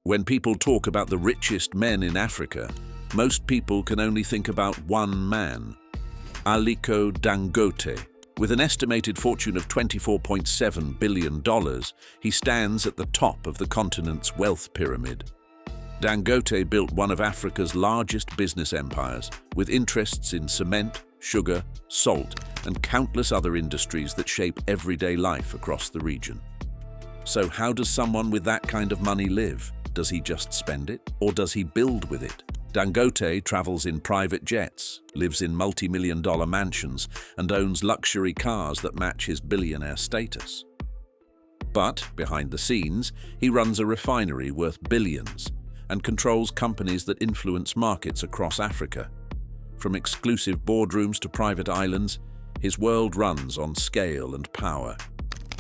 When people talk about the richest men in Africa, most people can only think about one man, Aliko Dangote. With an estimated fortune of $24.7 billion, he stands at the top of the continent's wealth pyramid. Dangote built one of Africa's largest business empires, with interests in cement, sugar, salt, and countless other industries that shape everyday life across the region. So how does someone with that kind of money live? Does he just spend it, or does he build with it? Dangote travels in private jets, lives in multi-million-dollar mansions, and owns luxury cars that match his billionaire status. But, behind the scenes, he runs a refinery worth billions and controls companies that influence markets across Africa. From exclusive boardrooms to private islands, his world runs on scale and power.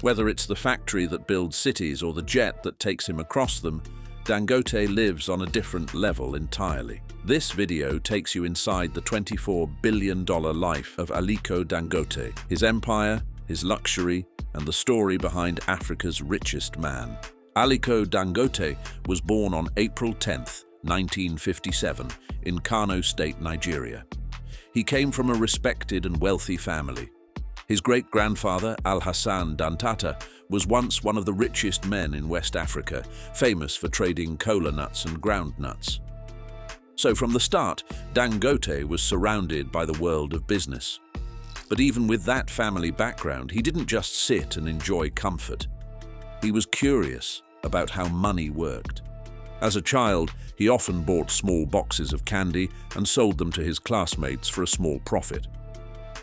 Whether it's the factory that builds cities or the jet that takes him across them, Dangote lives on a different level entirely. This video takes you inside the $24 billion life of Aliko Dangote, his empire, his luxury, and the story behind Africa's richest man. Aliko Dangote was born on April 10, 1957, in Kano State, Nigeria. He came from a respected and wealthy family. His great-grandfather, Al-Hassan Dantata, was once one of the richest men in West Africa, famous for trading kola nuts and ground nuts. So from the start, Dangote was surrounded by the world of business. But even with that family background, he didn't just sit and enjoy comfort. He was curious about how money worked. As a child, he often bought small boxes of candy and sold them to his classmates for a small profit.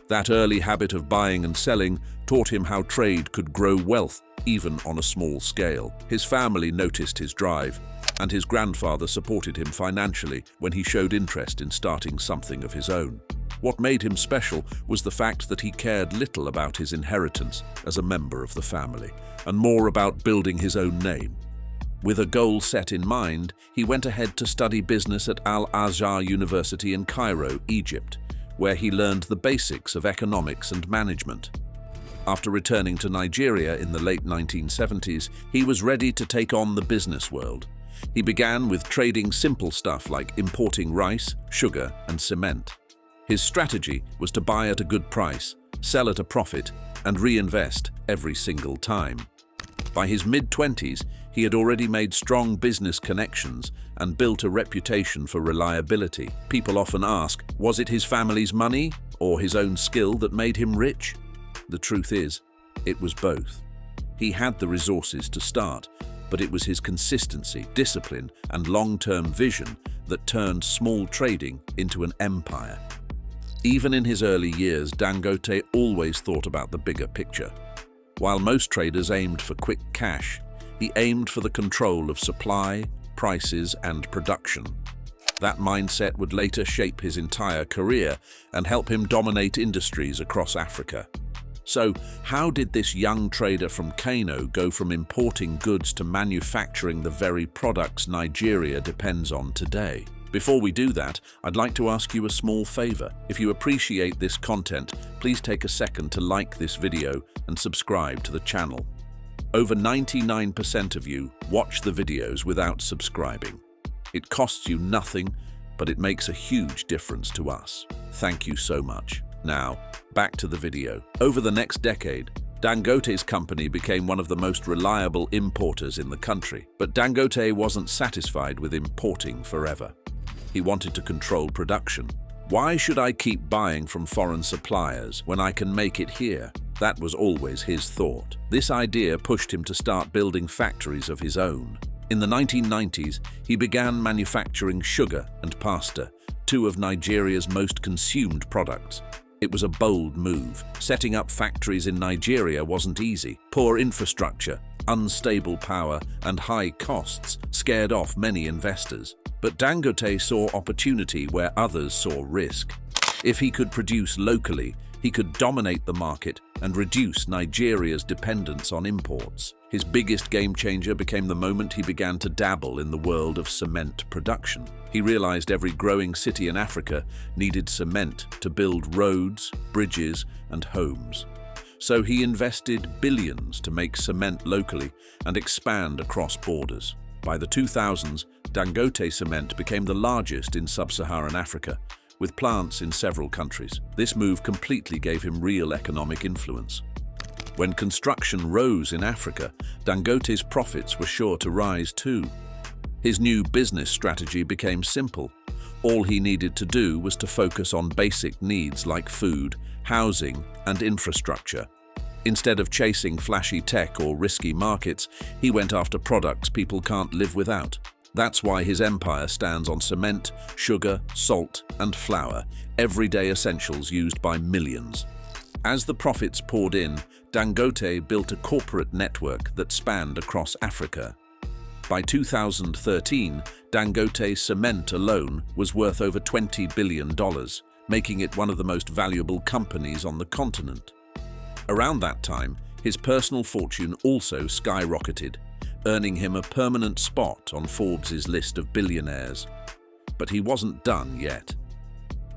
That early habit of buying and selling taught him how trade could grow wealth even on a small scale. His family noticed his drive, and his grandfather supported him financially when he showed interest in starting something of his own. What made him special was the fact that he cared little about his inheritance as a member of the family, and more about building his own name. With a goal set in mind, he went ahead to study business at Al-Azhar University in Cairo, Egypt, where he learned the basics of economics and management. After returning to Nigeria in the late 1970s, he was ready to take on the business world. He began with trading simple stuff like importing rice, sugar, and cement. His strategy was to buy at a good price, sell at a profit, and reinvest every single time. By his mid-20s, he had already made strong business connections and built a reputation for reliability. People often ask, was it his family's money or his own skill that made him rich? The truth is, it was both. He had the resources to start, but it was his consistency, discipline, and long-term vision that turned small trading into an empire. Even in his early years, Dangote always thought about the bigger picture. While most traders aimed for quick cash, he aimed for the control of supply, prices, and production. That mindset would later shape his entire career and help him dominate industries across Africa. So, how did this young trader from Kano go from importing goods to manufacturing the very products Nigeria depends on today? Before we do that, I'd like to ask you a small favor. If you appreciate this content, please take a second to like this video and subscribe to the channel. Over 99% of you watch the videos without subscribing. It costs you nothing, but it makes a huge difference to us. Thank you so much. Now, back to the video. Over the next decade, Dangote's company became one of the most reliable importers in the country. But Dangote wasn't satisfied with importing forever. He wanted to control production. Why should I keep buying from foreign suppliers when I can make it here? That was always his thought. This idea pushed him to start building factories of his own. In the 1990s, he began manufacturing sugar and pasta, two of Nigeria's most consumed products. It was a bold move. Setting up factories in Nigeria wasn't easy. Poor infrastructure, unstable power, and high costs scared off many investors. But Dangote saw opportunity where others saw risk. If he could produce locally, he could dominate the market and reduce Nigeria's dependence on imports. His biggest game changer became the moment he began to dabble in the world of cement production. He realized every growing city in Africa needed cement to build roads, bridges, and homes. So he invested billions to make cement locally and expand across borders. By the 2000s, Dangote cement became the largest in sub-Saharan Africa, with plants in several countries. This move completely gave him real economic influence. When construction rose in Africa, Dangote's profits were sure to rise too. His new business strategy became simple. All he needed to do was to focus on basic needs like food, housing, and infrastructure. Instead of chasing flashy tech or risky markets, he went after products people can't live without. That's why his empire stands on cement, sugar, salt, and flour, everyday essentials used by millions. As the profits poured in, Dangote built a corporate network that spanned across Africa. By 2013, Dangote cement alone was worth over $20 billion, making it one of the most valuable companies on the continent. Around that time, his personal fortune also skyrocketed, earning him a permanent spot on Forbes' list of billionaires. But he wasn't done yet.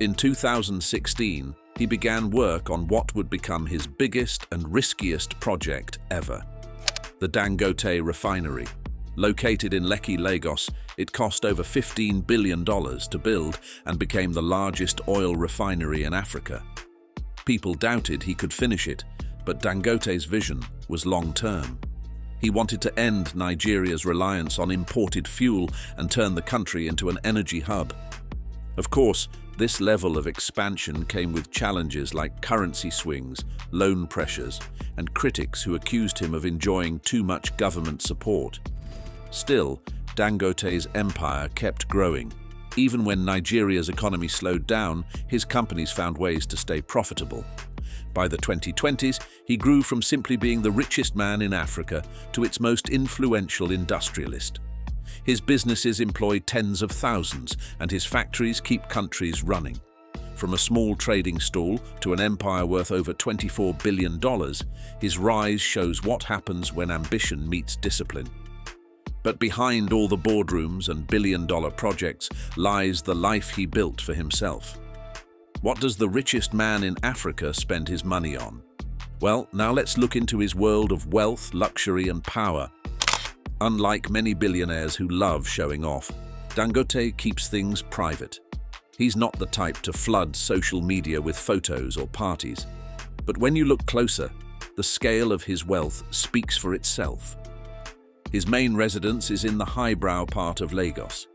In 2016, he began work on what would become his biggest and riskiest project ever: the Dangote Refinery. Located in Lekki, Lagos, it cost over $15 billion to build and became the largest oil refinery in Africa. People doubted he could finish it, but Dangote's vision was long-term. He wanted to end Nigeria's reliance on imported fuel and turn the country into an energy hub. Of course, this level of expansion came with challenges like currency swings, loan pressures, and critics who accused him of enjoying too much government support. Still, Dangote's empire kept growing. Even when Nigeria's economy slowed down, his companies found ways to stay profitable. By the 2020s, he grew from simply being the richest man in Africa to its most influential industrialist. His businesses employ tens of thousands, and his factories keep countries running. From a small trading stall to an empire worth over $24 billion, his rise shows what happens when ambition meets discipline. But behind all the boardrooms and billion-dollar projects lies the life he built for himself. What does the richest man in Africa spend his money on? Well, now let's look into his world of wealth, luxury, and power. Unlike many billionaires who love showing off, Dangote keeps things private. He's not the type to flood social media with photos or parties. But when you look closer, the scale of his wealth speaks for itself. His main residence is in the highbrow part of Lagos.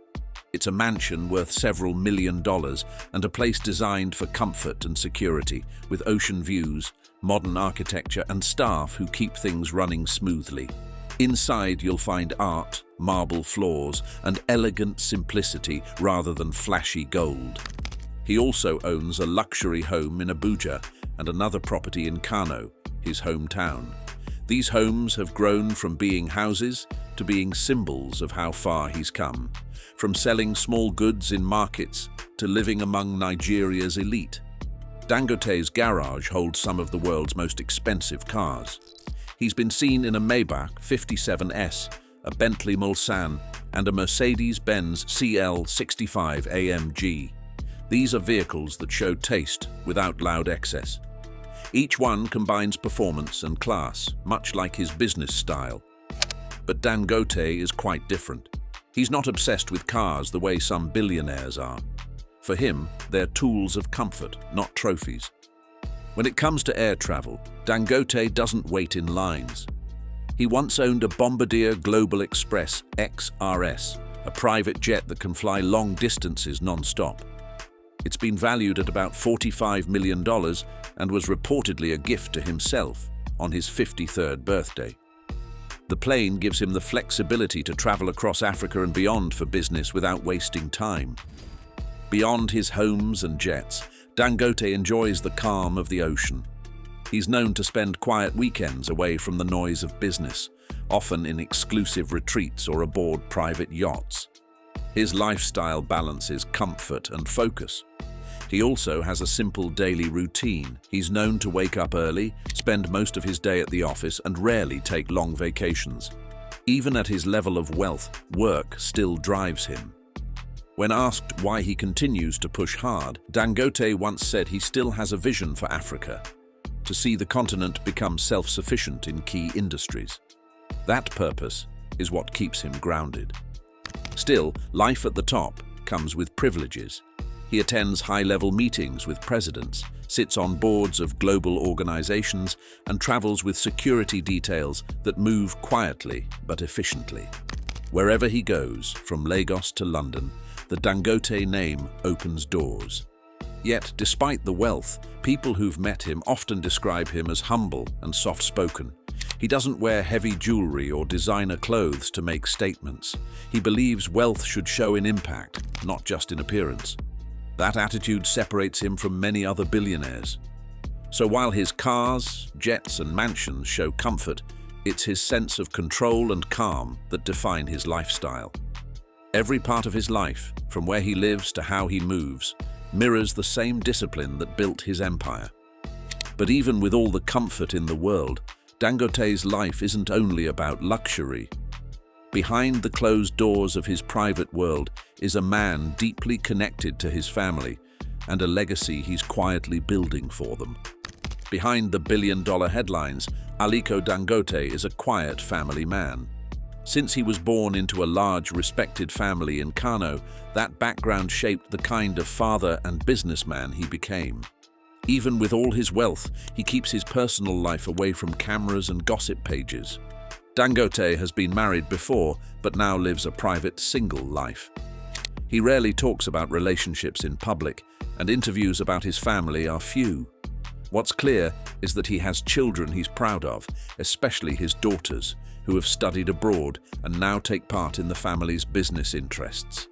It's a mansion worth several $1 million and a place designed for comfort and security, with ocean views, modern architecture, and staff who keep things running smoothly. Inside, you'll find art, marble floors, and elegant simplicity rather than flashy gold. He also owns a luxury home in Abuja and another property in Kano, his hometown. These homes have grown from being houses to being symbols of how far he's come, from selling small goods in markets to living among Nigeria's elite. Dangote's garage holds some of the world's most expensive cars. He's been seen in a Maybach 57S, a Bentley Mulsanne, and a Mercedes-Benz CL65 AMG. These are vehicles that show taste without loud excess. Each one combines performance and class, much like his business style. But Dangote is quite different. He's not obsessed with cars the way some billionaires are. For him, they're tools of comfort, not trophies. When it comes to air travel, Dangote doesn't wait in lines. He once owned a Bombardier Global Express XRS, a private jet that can fly long distances non-stop. It's been valued at about $45 million and was reportedly a gift to himself on his 53rd birthday. The plane gives him the flexibility to travel across Africa and beyond for business without wasting time. Beyond his homes and jets, Dangote enjoys the calm of the ocean. He's known to spend quiet weekends away from the noise of business, often in exclusive retreats or aboard private yachts. His lifestyle balances comfort and focus. He also has a simple daily routine. He's known to wake up early, spend most of his day at the office, and rarely take long vacations. Even at his level of wealth, work still drives him. When asked why he continues to push hard, Dangote once said he still has a vision for Africa, to see the continent become self-sufficient in key industries. That purpose is what keeps him grounded. Still, life at the top comes with privileges. He attends high-level meetings with presidents, sits on boards of global organizations, and travels with security details that move quietly but efficiently. Wherever he goes, from Lagos to London, the Dangote name opens doors. Yet, despite the wealth, people who've met him often describe him as humble and soft-spoken. He doesn't wear heavy jewelry or designer clothes to make statements. He believes wealth should show in impact, not just in appearance. That attitude separates him from many other billionaires. So while his cars, jets, and mansions show comfort, it's his sense of control and calm that define his lifestyle. Every part of his life, from where he lives to how he moves, mirrors the same discipline that built his empire. But even with all the comfort in the world, Dangote's life isn't only about luxury. Behind the closed doors of his private world is a man deeply connected to his family and a legacy he's quietly building for them. Behind the billion-dollar headlines, Aliko Dangote is a quiet family man. Since he was born into a large, respected family in Kano, that background shaped the kind of father and businessman he became. Even with all his wealth, he keeps his personal life away from cameras and gossip pages. Dangote has been married before, but now lives a private, single life. He rarely talks about relationships in public, and interviews about his family are few. What's clear is that he has children he's proud of, especially his daughters, who have studied abroad and now take part in the family's business interests.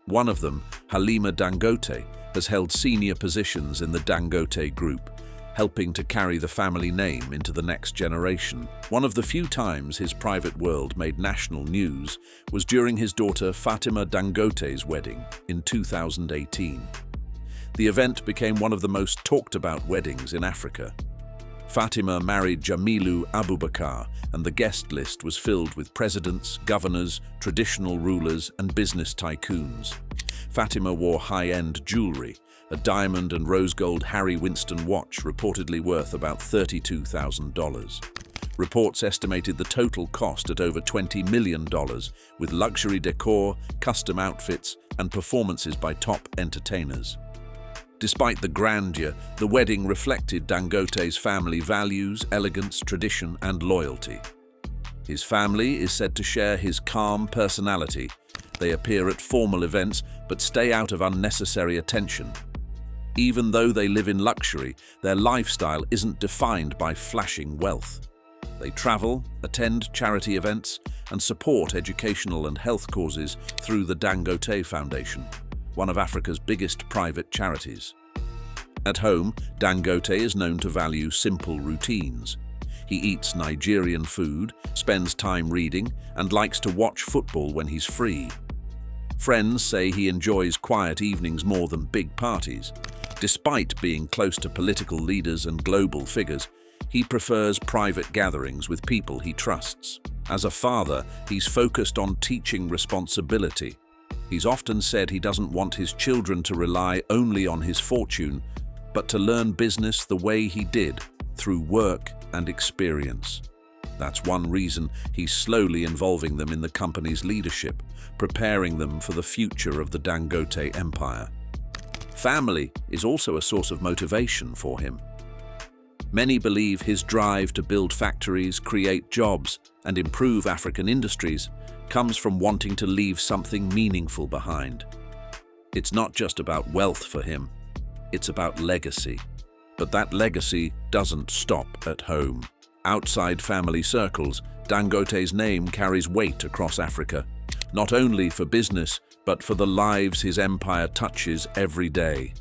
One of them, Halima Dangote, has held senior positions in the Dangote Group, helping to carry the family name into the next generation. One of the few times his private world made national news was during his daughter Fatima Dangote's wedding in 2018. The event became one of the most talked-about weddings in Africa. Fatima married Jamilu Abubakar, and the guest list was filled with presidents, governors, traditional rulers, and business tycoons. Fatima wore high-end jewelry, a diamond and rose gold Harry Winston watch reportedly worth about $32,000. Reports estimated the total cost at over $20 million, with luxury decor, custom outfits, and performances by top entertainers. Despite the grandeur, the wedding reflected Dangote's family values, elegance, tradition, and loyalty. His family is said to share his calm personality. They appear at formal events but stay out of unnecessary attention. Even though they live in luxury, their lifestyle isn't defined by flashing wealth. They travel, attend charity events, and support educational and health causes through the Dangote Foundation, one of Africa's biggest private charities. At home, Dangote is known to value simple routines. He eats Nigerian food, spends time reading, and likes to watch football when he's free. Friends say he enjoys quiet evenings more than big parties. Despite being close to political leaders and global figures, he prefers private gatherings with people he trusts. As a father, he's focused on teaching responsibility. He's often said he doesn't want his children to rely only on his fortune, but to learn business the way he did, through work and experience. That's one reason he's slowly involving them in the company's leadership, preparing them for the future of the Dangote empire. Family is also a source of motivation for him. Many believe his drive to build factories, create jobs, and improve African industries comes from wanting to leave something meaningful behind. It's not just about wealth for him, it's about legacy. But that legacy doesn't stop at home. Outside family circles, Dangote's name carries weight across Africa, not only for business, but for the lives his empire touches every day.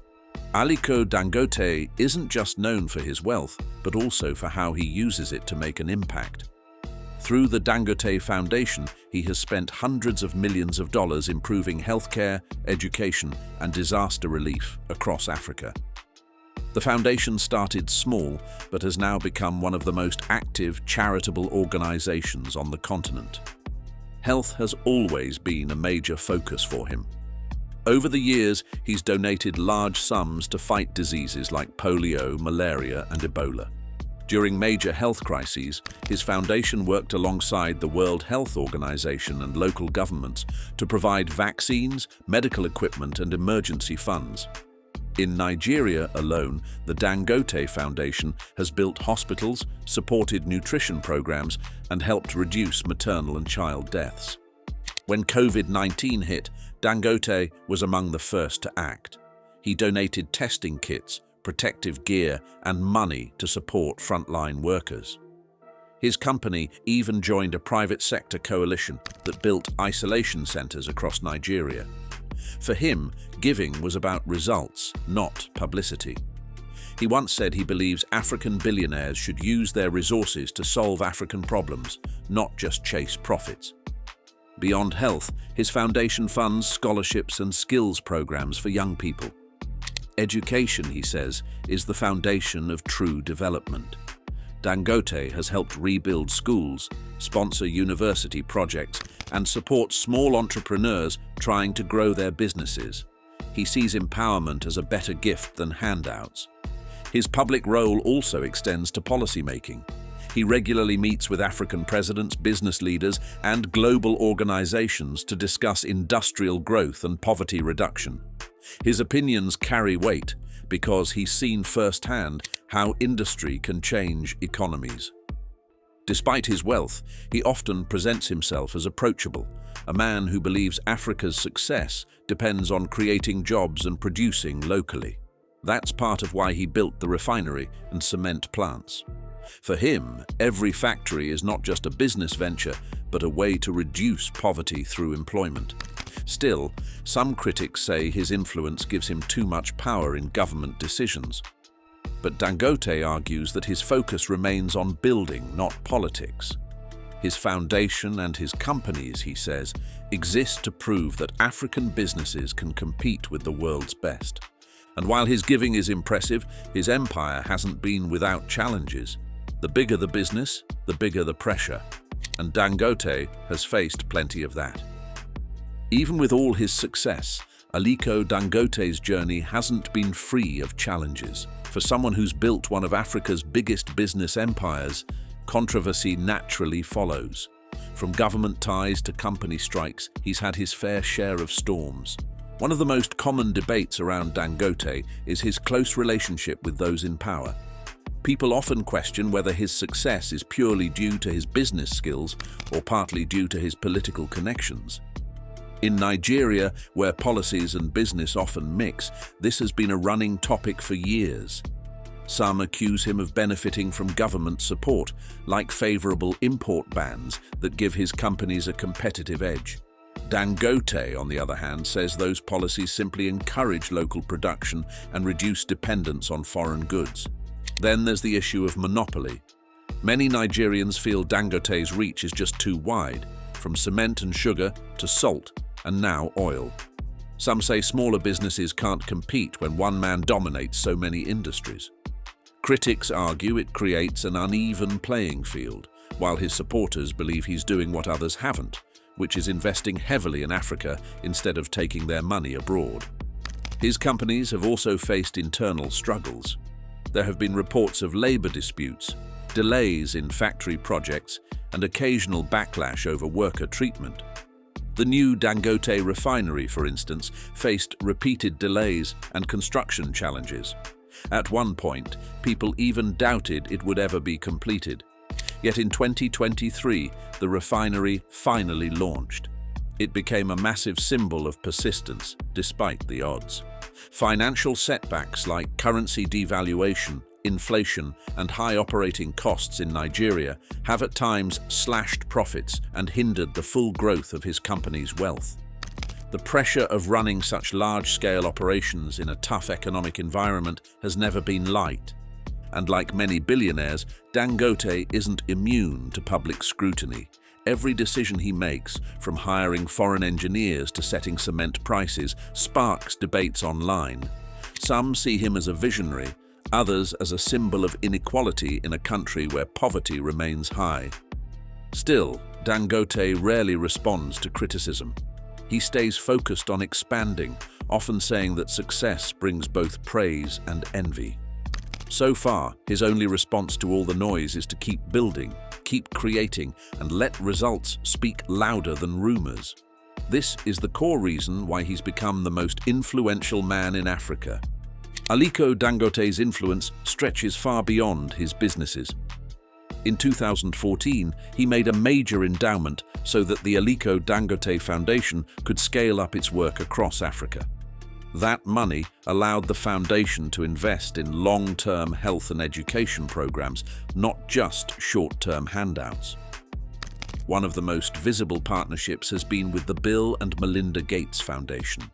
Aliko Dangote isn't just known for his wealth, but also for how he uses it to make an impact. Through the Dangote Foundation, he has spent hundreds of millions of dollars improving healthcare, education, and disaster relief across Africa. The foundation started small, but has now become one of the most active charitable organizations on the continent. Health has always been a major focus for him. Over the years, he's donated large sums to fight diseases like polio, malaria, and Ebola. During major health crises, his foundation worked alongside the World Health Organization and local governments to provide vaccines, medical equipment, and emergency funds. In Nigeria alone, the Dangote Foundation has built hospitals, supported nutrition programs, and helped reduce maternal and child deaths. When COVID-19 hit, Dangote was among the first to act. He donated testing kits, protective gear, and money to support frontline workers. His company even joined a private sector coalition that built isolation centers across Nigeria. For him, giving was about results, not publicity. He once said he believes African billionaires should use their resources to solve African problems, not just chase profits. Beyond health, his foundation funds scholarships and skills programs for young people. Education, he says, is the foundation of true development. Dangote has helped rebuild schools, sponsor university projects, and support small entrepreneurs trying to grow their businesses. He sees empowerment as a better gift than handouts. His public role also extends to policymaking. He regularly meets with African presidents, business leaders, and global organizations to discuss industrial growth and poverty reduction. His opinions carry weight because he's seen firsthand how industry can change economies. Despite his wealth, he often presents himself as approachable, a man who believes Africa's success depends on creating jobs and producing locally. That's part of why he built the refinery and cement plants. For him, every factory is not just a business venture, but a way to reduce poverty through employment. Still, some critics say his influence gives him too much power in government decisions. But Dangote argues that his focus remains on building, not politics. His foundation and his companies, he says, exist to prove that African businesses can compete with the world's best. And while his giving is impressive, his empire hasn't been without challenges. The bigger the business, the bigger the pressure. And Dangote has faced plenty of that. Even with all his success, Aliko Dangote's journey hasn't been free of challenges. For someone who's built one of Africa's biggest business empires, controversy naturally follows. From government ties to company strikes, he's had his fair share of storms. One of the most common debates around Dangote is his close relationship with those in power. People often question whether his success is purely due to his business skills or partly due to his political connections. In Nigeria, where policies and business often mix, this has been a running topic for years. Some accuse him of benefiting from government support, like favorable import bans that give his companies a competitive edge. Dangote, on the other hand, says those policies simply encourage local production and reduce dependence on foreign goods. Then there's the issue of monopoly. Many Nigerians feel Dangote's reach is just too wide, from cement and sugar to salt, and now oil. Some say smaller businesses can't compete when one man dominates so many industries. Critics argue it creates an uneven playing field, while his supporters believe he's doing what others haven't, which is investing heavily in Africa instead of taking their money abroad. His companies have also faced internal struggles. There have been reports of labor disputes, delays in factory projects, and occasional backlash over worker treatment. The new Dangote Refinery, for instance, faced repeated delays and construction challenges. At one point, people even doubted it would ever be completed. Yet in 2023, the refinery finally launched. It became a massive symbol of persistence, despite the odds. Financial setbacks like currency devaluation, inflation, and high operating costs in Nigeria have at times slashed profits and hindered the full growth of his company's wealth. The pressure of running such large-scale operations in a tough economic environment has never been light. And like many billionaires, Dangote isn't immune to public scrutiny. Every decision he makes, from hiring foreign engineers to setting cement prices, sparks debates online. Some see him as a visionary, others as a symbol of inequality in a country where poverty remains high. Still, Dangote rarely responds to criticism. He stays focused on expanding, often saying that success brings both praise and envy. So far, his only response to all the noise is to keep building, keep creating, and let results speak louder than rumors. This is the core reason why he's become the most influential man in Africa. Aliko Dangote's influence stretches far beyond his businesses. In 2014, he made a major endowment so that the Aliko Dangote Foundation could scale up its work across Africa. That money allowed the foundation to invest in long-term health and education programs, not just short-term handouts. One of the most visible partnerships has been with the Bill and Melinda Gates Foundation.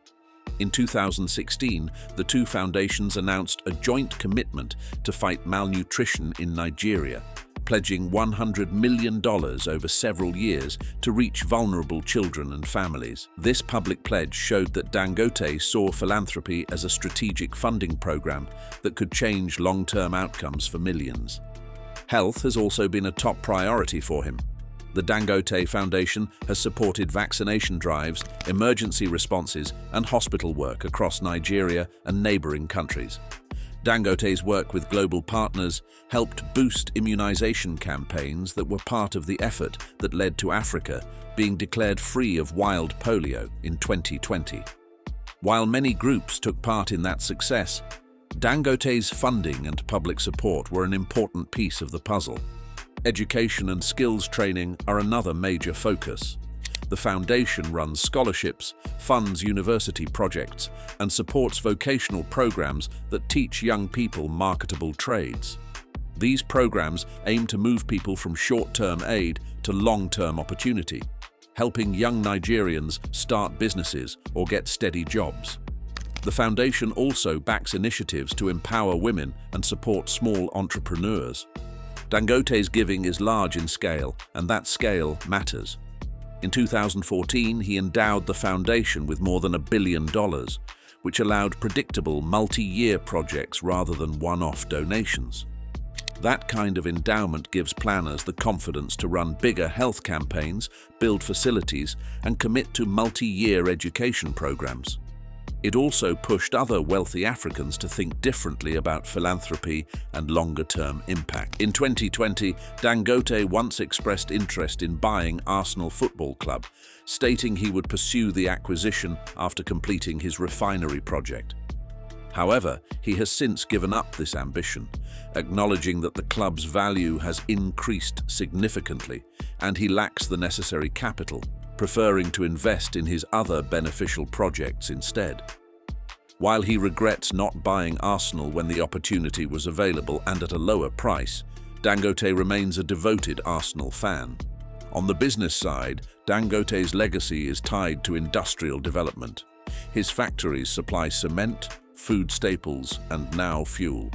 In 2016, the two foundations announced a joint commitment to fight malnutrition in Nigeria, pledging $100 million over several years to reach vulnerable children and families. This public pledge showed that Dangote saw philanthropy as a strategic funding program that could change long-term outcomes for millions. Health has also been a top priority for him. The Dangote Foundation has supported vaccination drives, emergency responses, and hospital work across Nigeria and neighboring countries. Dangote's work with global partners helped boost immunization campaigns that were part of the effort that led to Africa being declared free of wild polio in 2020. While many groups took part in that success, Dangote's funding and public support were an important piece of the puzzle. Education and skills training are another major focus. The foundation runs scholarships, funds university projects, and supports vocational programs that teach young people marketable trades. These programs aim to move people from short-term aid to long-term opportunity, helping young Nigerians start businesses or get steady jobs. The foundation also backs initiatives to empower women and support small entrepreneurs. Dangote's giving is large in scale, and that scale matters. In 2014, he endowed the foundation with more than $1 billion, which allowed predictable multi-year projects rather than one-off donations. That kind of endowment gives planners the confidence to run bigger health campaigns, build facilities, and commit to multi-year education programs. It also pushed other wealthy Africans to think differently about philanthropy and longer-term impact. In 2020, Dangote once expressed interest in buying Arsenal Football Club, stating he would pursue the acquisition after completing his refinery project. However, he has since given up this ambition, acknowledging that the club's value has increased significantly and he lacks the necessary capital, preferring to invest in his other beneficial projects instead. While he regrets not buying Arsenal when the opportunity was available and at a lower price, Dangote remains a devoted Arsenal fan. On the business side, Dangote's legacy is tied to industrial development. His factories supply cement, food staples, and now fuel,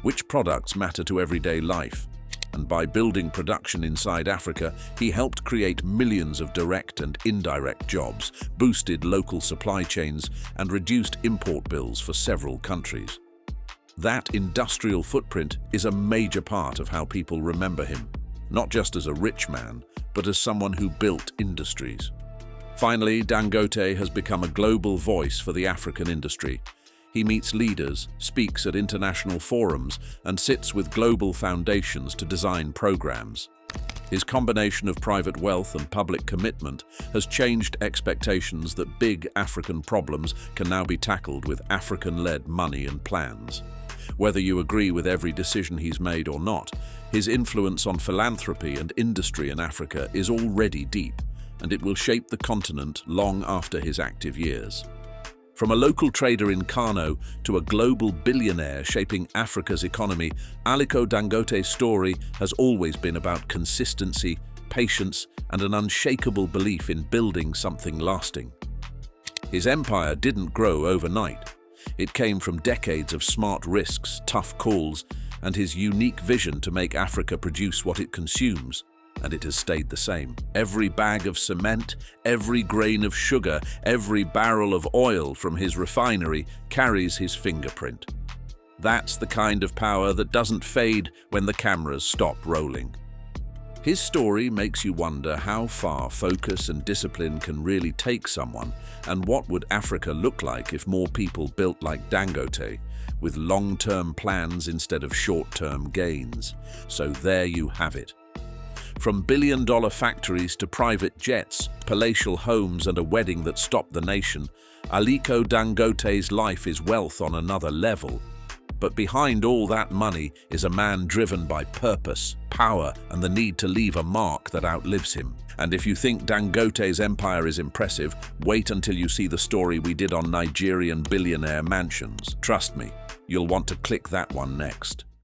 which products matter to everyday life. And by building production inside Africa, he helped create millions of direct and indirect jobs, boosted local supply chains, and reduced import bills for several countries. That industrial footprint is a major part of how people remember him, not just as a rich man, but as someone who built industries. Finally, Dangote has become a global voice for the African industry. He meets leaders, speaks at international forums, and sits with global foundations to design programs. His combination of private wealth and public commitment has changed expectations that big African problems can now be tackled with African-led money and plans. Whether you agree with every decision he's made or not, his influence on philanthropy and industry in Africa is already deep, and it will shape the continent long after his active years. From a local trader in Kano to a global billionaire shaping Africa's economy, Aliko Dangote's story has always been about consistency, patience, and an unshakable belief in building something lasting. His empire didn't grow overnight. It came from decades of smart risks, tough calls, and his unique vision to make Africa produce what it consumes. And it has stayed the same. Every bag of cement, every grain of sugar, every barrel of oil from his refinery carries his fingerprint. That's the kind of power that doesn't fade when the cameras stop rolling. His story makes you wonder how far focus and discipline can really take someone, and what would Africa look like if more people built like Dangote, with long-term plans instead of short-term gains. So there you have it. From billion-dollar factories to private jets, palatial homes and a wedding that stopped the nation, Aliko Dangote's life is wealth on another level. But behind all that money is a man driven by purpose, power, and the need to leave a mark that outlives him. And if you think Dangote's empire is impressive, wait until you see the story we did on Nigerian billionaire mansions. Trust me, you'll want to click that one next.